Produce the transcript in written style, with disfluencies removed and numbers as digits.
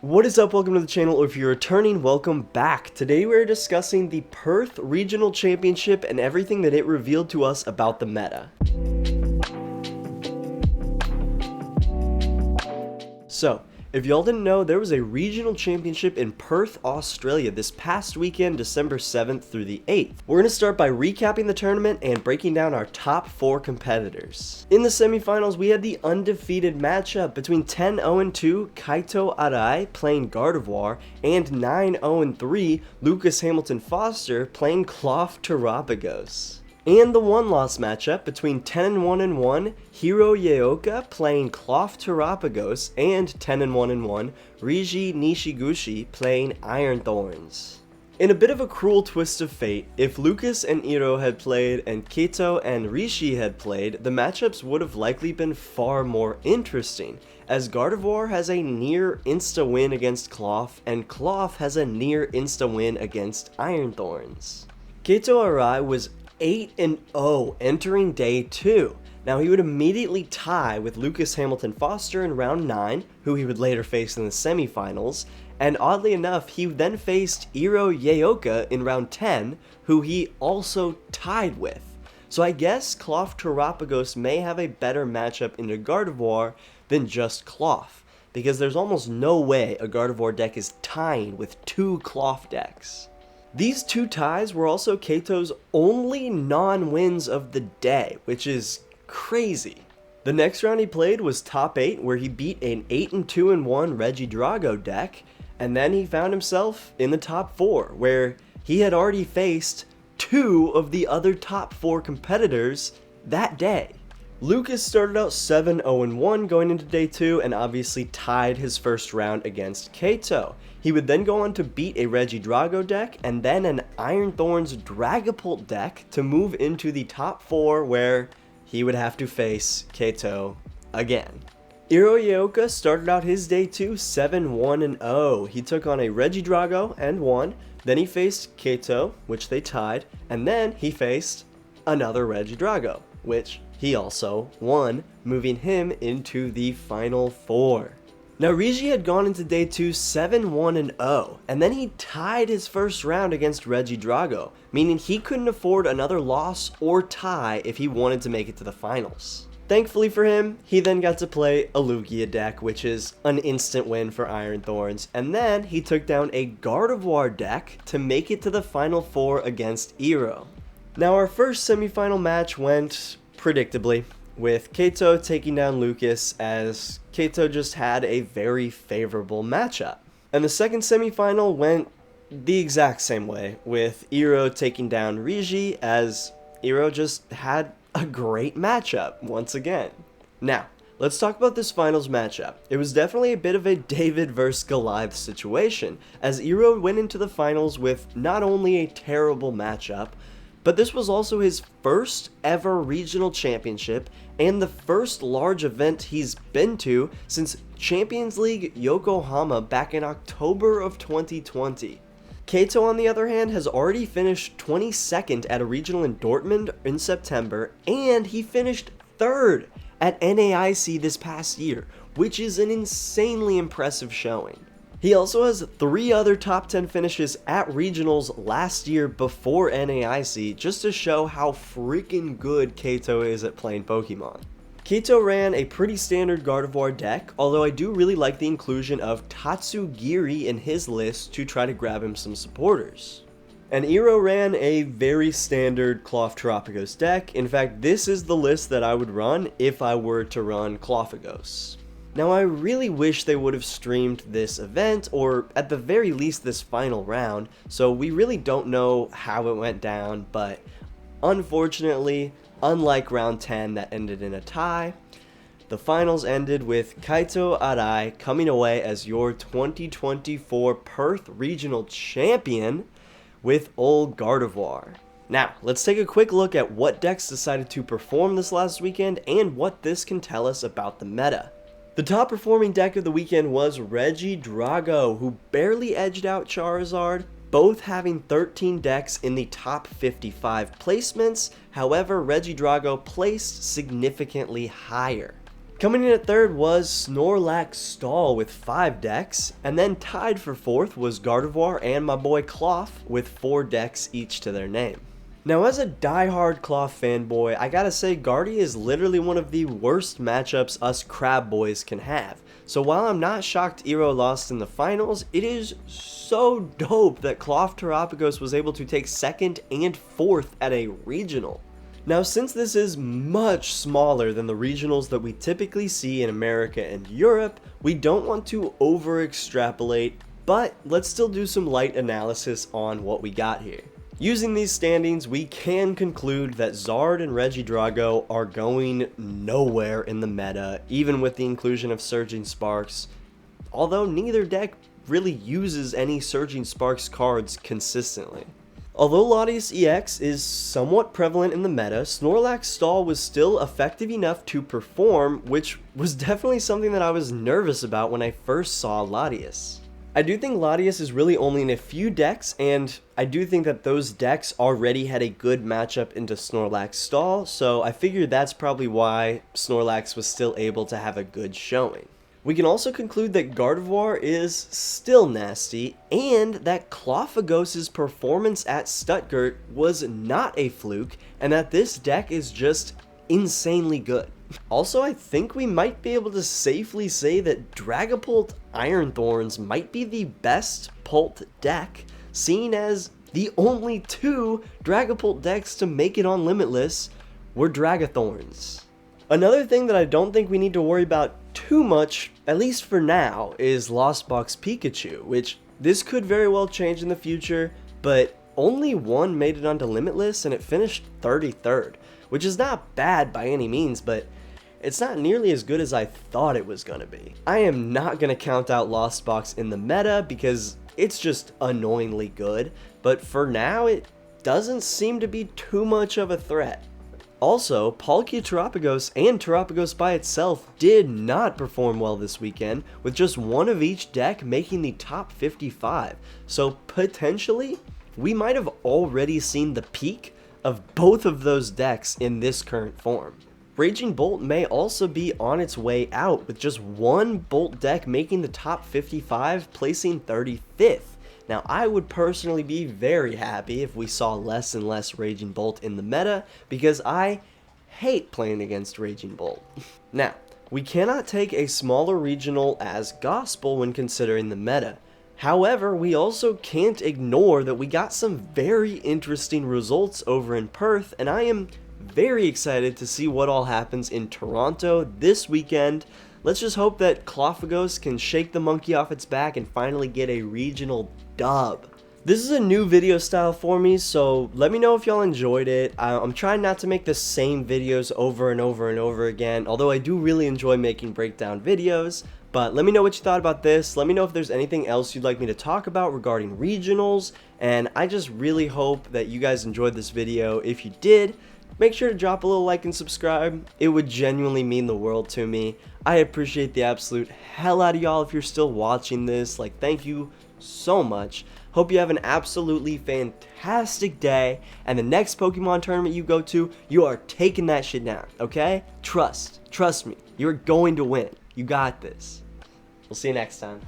What is up? Welcome to the channel, or if you're returning, welcome back. Today we're discussing the Perth Regional Championship and everything that it revealed to us about the meta. So, if y'all didn't know, there was a regional championship in Perth, Australia this past weekend, December 7th through the 8th. We're going to start by recapping the tournament and breaking down our top 4 competitors. In the semifinals, we had the undefeated matchup between 10-0-2 Kaito Arai playing Gardevoir and 9-0-3 Lucas Hamilton Foster playing Klawf-agos. And the one-loss matchup between 10-1-1 Hiro Yaoka playing Klawf-agos and 10-1-1 Riji Nishiguchi playing Iron Thorns. In a bit of a cruel twist of fate, if Lucas and Iro had played and Keito and Rishi had played, the matchups would have likely been far more interesting, as Gardevoir has a near insta-win against Klawf, and Klawf has a near insta-win against Iron Thorns. Kaito Arai was 8-0 entering day 2. Now he would immediately tie with Lucas Hamilton Foster in round 9, who he would later face in the semifinals, and oddly enough he then faced Iro Yaoka in round 10, who he also tied with. So I guess Klawf-agos may have a better matchup into Gardevoir than just Klawf, because there's almost no way a Gardevoir deck is tying with 2 Klawf decks. These 2 ties were also Keito's only non-wins of the day, which is crazy. The next round he played was top 8, where he beat an 8-2-1 Regidrago deck, and then he found himself in the top 4, where he had already faced 2 of the other top 4 competitors that day. Lucas started out 7-0-1 going into day 2 and obviously tied his first round against Keito. He would then go on to beat a Regidrago deck and then an Iron Thorns Dragapult deck to move into the top 4, where he would have to face Keito again. Iro Yaoka started out his day 2 7-1-0. He took on a Regidrago and won. Then he faced Keito, which they tied, and then he faced another Regidrago, which he also won, moving him into the final 4. Now Riji had gone into day 2 7-1-0, and then he tied his first round against Regidrago, meaning he couldn't afford another loss or tie if he wanted to make it to the finals. Thankfully for him, he then got to play a Lugia deck, which is an instant win for Iron Thorns, and then he took down a Gardevoir deck to make it to the final 4 against Iro. Now our first semifinal match went predictably, with Keito taking down Lucas, as Keito just had a very favorable matchup. And the second semifinal went the exact same way, with Iro taking down Riji, as Iro just had a great matchup once again. Now, let's talk about this finals matchup. It was definitely a bit of a David vs. Goliath situation, as Iro went into the finals with not only a terrible matchup, but this was also his first ever regional championship and the first large event he's been to since Champions League Yokohama back in October of 2020. Keito, on the other hand, has already finished 22nd at a regional in Dortmund in September, and he finished 3rd at NAIC this past year, which is an insanely impressive showing. He also has 3 other top 10 finishes at regionals last year before NAIC, just to show how freaking good Keito is at playing Pokemon. Keito ran a pretty standard Gardevoir deck, although I do really like the inclusion of Tatsugiri in his list to try to grab him some supporters. And Iro ran a very standard Klawf-agos deck. In fact, this is the list that I would run if I were to run Klawf-agos. Now I really wish they would have streamed this event, or at the very least this final round, so we really don't know how it went down, but unfortunately, unlike round 10 that ended in a tie, the finals ended with Kaito Arai coming away as your 2024 Perth Regional Champion with old Gardevoir. Now, let's take a quick look at what decks decided to perform this last weekend and what this can tell us about the meta. The top performing deck of the weekend was Regidrago, who barely edged out Charizard, both having 13 decks in the top 55 placements. However, Regidrago placed significantly higher. Coming in at third was Snorlax with 5 decks, and then tied for fourth was Gardevoir and my boy Klawf with 4 decks each to their name. Now, as a diehard Klawf fanboy, I gotta say Gardy is literally one of the worst matchups us crab boys can have. So while I'm not shocked Eero lost in the finals, it is so dope that Terapagos was able to take second and fourth at a regional. Now, since this is much smaller than the regionals that we typically see in America and Europe, we don't want to over extrapolate, but let's still do some light analysis on what we got here. Using these standings, we can conclude that Zard and Regidrago are going nowhere in the meta, even with the inclusion of Surging Sparks, although neither deck really uses any Surging Sparks cards consistently. Although Latias EX is somewhat prevalent in the meta, Snorlax Stall was still effective enough to perform, which was definitely something that I was nervous about when I first saw Latias. I do think Latias is really only in a few decks, and I do think that those decks already had a good matchup into Snorlax Stall, so I figured that's probably why Snorlax was still able to have a good showing. We can also conclude that Gardevoir is still nasty, and that Klawf-agos' performance at Stuttgart was not a fluke, and that this deck is just insanely good. Also, I think we might be able to safely say that Dragapult Iron Thorns might be the best Pult deck, seeing as the only 2 Dragapult decks to make it on Limitless were Dragathorns. Another thing that I don't think we need to worry about too much, at least for now, is Lost Box Pikachu, which this could very well change in the future, but only one made it onto Limitless and it finished 33rd, which is not bad by any means, but it's not nearly as good as I thought it was going to be. I am not going to count out Lost Box in the meta because it's just annoyingly good, but for now it doesn't seem to be too much of a threat. Also, Palkia Terapagos and Terapagos by itself did not perform well this weekend, with just one of each deck making the top 55, so potentially we might have already seen the peak of both of those decks in this current form. Raging Bolt may also be on its way out, with just one Bolt deck making the top 55, placing 35th. Now, I would personally be very happy if we saw less and less Raging Bolt in the meta, because I hate playing against Raging Bolt. Now, we cannot take a smaller regional as gospel when considering the meta. However, we also can't ignore that we got some very interesting results over in Perth, and I am very excited to see what all happens in Toronto this weekend. Let's just hope that Klawf-agos can shake the monkey off its back and finally get a regional dub. This is a new video style for me, so let me know if y'all enjoyed it. I'm trying not to make the same videos over and over and over again, although I do really enjoy making breakdown videos. But let me know what you thought about this. Let me know if there's anything else you'd like me to talk about regarding regionals, and I just really hope that you guys enjoyed this video. If you did, make sure to drop a little like and subscribe. It would genuinely mean the world to me. I appreciate the absolute hell out of y'all if you're still watching this. Like, thank you so much. Hope you have an absolutely fantastic day, and the next Pokemon tournament you go to, you are taking that shit down, okay? Trust me, you're going to win. You got this. We'll see you next time.